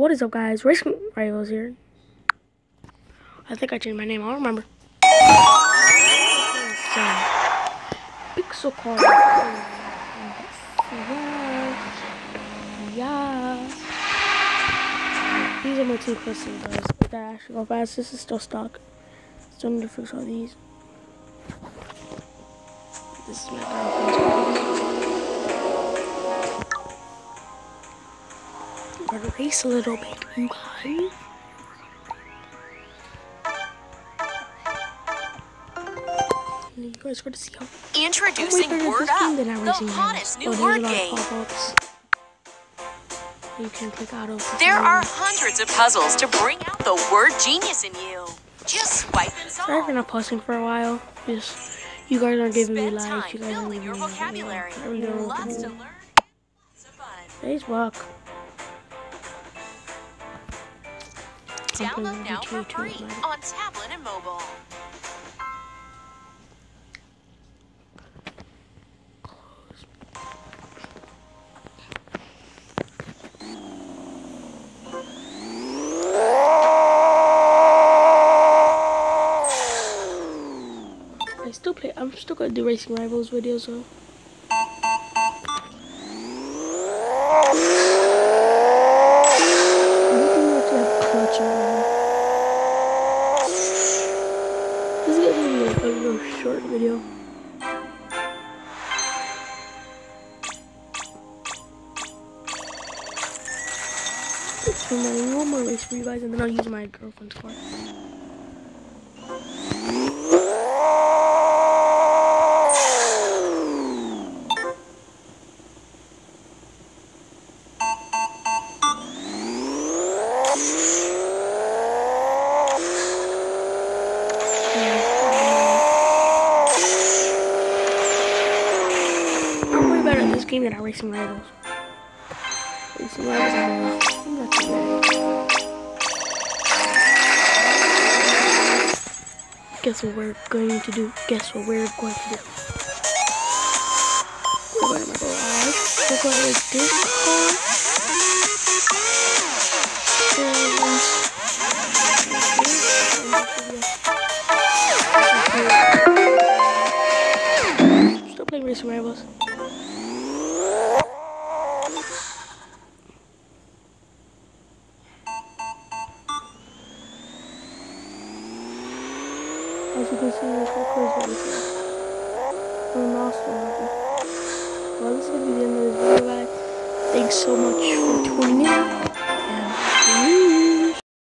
What is up, guys? Racing Rivals here. I think I changed my name. I don't remember. Pixel car. Yeah. These are my two custom guys. That actually go fast. This is still stock. Still need to fix all these. This is my girlfriend's car. Gotta race a little bit, you guys. You guys got to see how. Introducing Word Up, the hottest new word game. You can click out of. There are hundreds of puzzles to bring out the word genius in you. Just swipe and solve. Sorry for not posting for a while. Just you guys aren't giving me likes. You guys aren't building your vocabulary. Lots to learn. Lots of fun. Facebook. Download now for free on tablet and mobile. I'm still gonna do Racing Rivals videos, so. This is gonna be a real short video. It's for my one more race for you guys, and then I'll use my girlfriend's car. Game that I Racing Rivals. Racing Rivals, I'm not too bad. Guess what we're going to do? Guess what we're going to do? We're going to my garage. We're going to race this car.